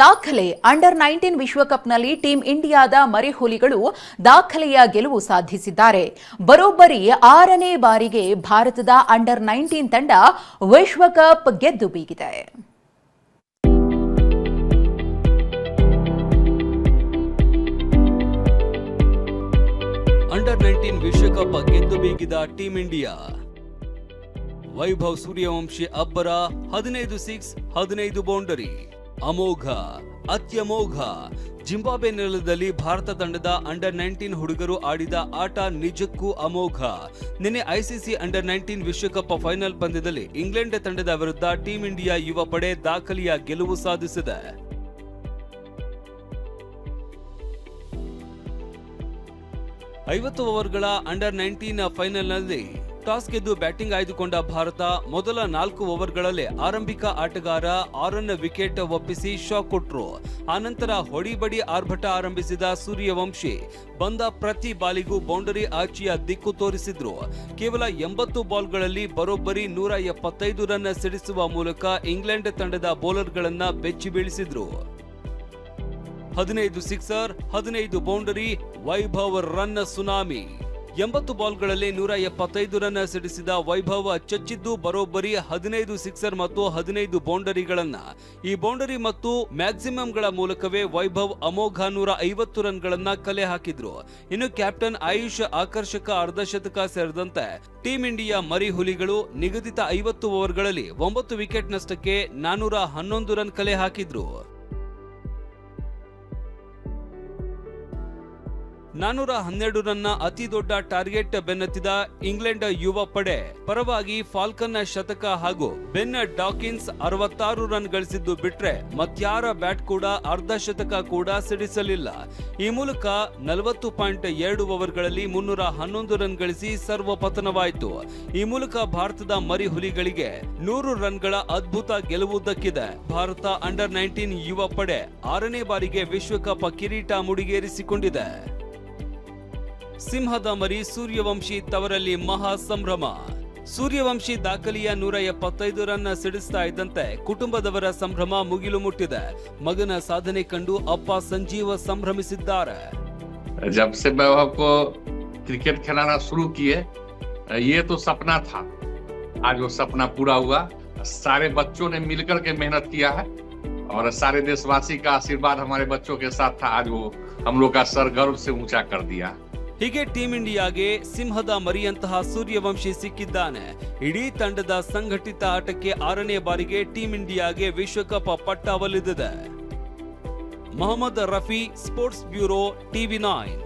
ದಾಖಲೆ ಅಂಡರ್ 19 ವಿಶ್ವಕಪ್ನಲ್ಲಿ ಟೀಂ ಇಂಡಿಯಾದ ಮರಿಹುಲಿಗಳು ದಾಖಲೆಯ ಗೆಲುವು ಸಾಧಿಸಿದ್ದಾರೆ. ಬರೋಬ್ಬರಿ 6ನೇ ಬಾರಿಗೆ ಭಾರತದ ಅಂಡರ್ 19 ತಂಡ ವಿಶ್ವಕಪ್ ಗೆದ್ದು ಬೀಗಿದೆ. ಅಂಡರ್ 19 ವಿಶ್ವಕಪ್ ಗೆದ್ದು ಬೀಗಿದ ಟೀಂ ಇಂಡಿಯಾ. ವೈಭವ್ ಸೂರ್ಯವಂಶಿ ಅಬ್ಬರ 15 ಸಿಕ್ಸ್ 15 ಬೌಂಡರಿ. ಅಮೋಘ ಅತ್ಯಮೋಘ. ಜಿಂಬಾಬ್ವೆ ನೆಲದಲ್ಲಿ ಭಾರತ ತಂಡದ ಅಂಡರ್ 19 ಹುಡುಗರು ಆಡಿದ ಆಟ ನಿಜಕ್ಕೂ ಅಮೋಘ. ನಿನ್ನೆ ಐಸಿಸಿ ಅಂಡರ್ 19 ವಿಶ್ವಕಪ್ ಫೈನಲ್ ಪಂದ್ಯದಲ್ಲಿ ಇಂಗ್ಲೆಂಡ್ ತಂಡದ ವಿರುದ್ಧ ಟೀಂ ಇಂಡಿಯಾ ಯುವ ಪಡೆ ದಾಖಲೆಯ ಗೆಲುವು ಸಾಧಿಸಿದೆ. 50 ಓವರ್ಗಳ ಅಂಡರ್ 19 ಫೈನಲ್ನಲ್ಲಿ ಟಾಸ್ ಗೆದ್ದು ಬ್ಯಾಟಿಂಗ್ ಆಯ್ದುಕೊಂಡ ಭಾರತ ಮೊದಲ 4 ಓವರ್ಗಳಲ್ಲೇ ಆರಂಭಿಕ ಆಟಗಾರ 6 ವಿಕೆಟ್ ಒಪ್ಪಿಸಿ ಶಾಕ್ ಕೊಟ್ರು. ಆನಂತರ ಹೊಡಿಬಡಿ ಆರ್ಭಟ ಆರಂಭಿಸಿದ ಸೂರ್ಯವಂಶಿ ಬಂದ ಪ್ರತಿ ಬಾಲಿಗೂ ಬೌಂಡರಿ ಆಚೆಯ ದಿಕ್ಕು ತೋರಿಸಿದ್ರು. ಕೇವಲ 80 ಬಾಲ್ಗಳಲ್ಲಿ ಬರೋಬ್ಬರಿ 175 ರನ್ ಸಿಡಿಸುವ ಮೂಲಕ ಇಂಗ್ಲೆಂಡ್ ತಂಡದ ಬೌಲರ್ಗಳನ್ನ ಬೆಚ್ಚಿ ಬೀಳಿಸಿದ್ರು. 15 sixer 15 boundary. Vaibhav run tsunami. 80 ಬಾಲ್ಗಳಲ್ಲಿ 175 ರನ್ ಸಿಡಿಸಿದ ವೈಭವ್ ಚಚ್ಚಿದ್ದು ಬರೋಬ್ಬರಿ 15 ಸಿಕ್ಸರ್ ಮತ್ತು 15 ಬೌಂಡರಿಗಳನ್ನ. ಈ ಬೌಂಡರಿ ಮತ್ತು ಮ್ಯಾಕ್ಸಿಮಂಗಳ ಮೂಲಕವೇ ವೈಭವ್ ಅಮೋಘ 150 ರನ್ಗಳನ್ನ ಕಲೆ ಹಾಕಿದ್ರು. ಇನ್ನು ಕ್ಯಾಪ್ಟನ್ ಆಯುಷ್ ಆಕರ್ಷಕ ಅರ್ಧಶತಕ ಸೇರಿದಂತೆ ಟೀಂ ಇಂಡಿಯಾ ಮರಿಹುಲಿಗಳು ನಿಗದಿತ 50 ಓವರ್ಗಳಲ್ಲಿ 9 ವಿಕೆಟ್ ನಷ್ಟಕ್ಕೆ 411 ರನ್ ಕಲೆ ಹಾಕಿದ್ರು. 412 ರನ್ನ ಅತಿ ದೊಡ್ಡ ಟಾರ್ಗೆಟ್ ಬೆನ್ನತ್ತಿದ ಇಂಗ್ಲೆಂಡ್ ಯುವ ಪಡೆ ಪರವಾಗಿ ಫಾಲ್ಕನ್ ಶತಕ ಹಾಗೂ ಬೆನ್ ಡಾಕಿನ್ಸ್ 66 ರನ್ ಗಳಿಸಿದ್ದು ಬಿಟ್ರೆ ಮತ್ಯಾರ ಬ್ಯಾಟ್ ಕೂಡ ಅರ್ಧ ಶತಕ ಕೂಡ ಸಿಡಿಸಲಿಲ್ಲ. ಈ ಮೂಲಕ 40.2 ಓವರ್ಗಳಲ್ಲಿ 311 ರನ್ ಗಳಿಸಿ ಸರ್ವ ಪತನವಾಯಿತು. ಈ ಮೂಲಕ ಭಾರತದ ಮರಿಹುಲಿಗಳಿಗೆ 100 ರನ್ಗಳ ಅದ್ಭುತ ಗೆಲುವು ದಕ್ಕಿದೆ. ಭಾರತ ಅಂಡರ್ 19 ಯುವ ಪಡೆ 6ನೇ ಬಾರಿಗೆ ವಿಶ್ವಕಪ್ ಕಿರೀಟ ಮುಡಿಗೇರಿಸಿಕೊಂಡಿದೆ. ಸಿಂಹದ ಮರಿ ಸೂರ್ಯವಂಶಿ ತವರಲ್ಲಿ ಮಹಾ ಸಂಭ್ರಮ. ಸೂರ್ಯವಂಶಿ ದಾಖಲೆಯ 175 ರನ್ ಸಿಡಿಸ್ತಾ ಇದ್ದಂತೆ ಕುಟುಂಬದವರ ಸಂಭ್ರಮ ಮುಗಿಲು ಮುಟ್ಟಿದೆ. ಮಗನ ಸಾಧನೆ ಕಂಡು ಅಪ್ಪ ಸಂಜೀವ ಸಂಭ್ರಮಿಸಿದ್ದಾರೆ. जब से वैभव को क्रिकेट खिलाना शुरू किए ये तो सपना था, आज वो सपना पूरा हुआ. सारे बच्चों ने मिलकर के मेहनत किया है और सारे देशवासी का आशीर्वाद हमारे बच्चों के साथ था. आज वो हम लोग का सर गर्व से ऊंचा कर दिया. ಹೀಗೆ ಟೀಂ ಇಂಡಿಯಾಗೆ ಸಿಂಹದ ಮರಿಯಂತಹ ಸೂರ್ಯವಂಶಿ ಸಿಕ್ಕಿದ್ದಾನೆ. ಇಡೀ ತಂಡದ ಸಂಘಟಿತ ಆಟಕ್ಕೆ 6ನೇ ಬಾರಿಗೆ ಟೀಂ ಇಂಡಿಯಾಗೆ ವಿಶ್ವಕಪ್ ಪಟ್ಟ ಒಲಿದಿದೆ. Mohammed Rafi, sports bureau, TV9.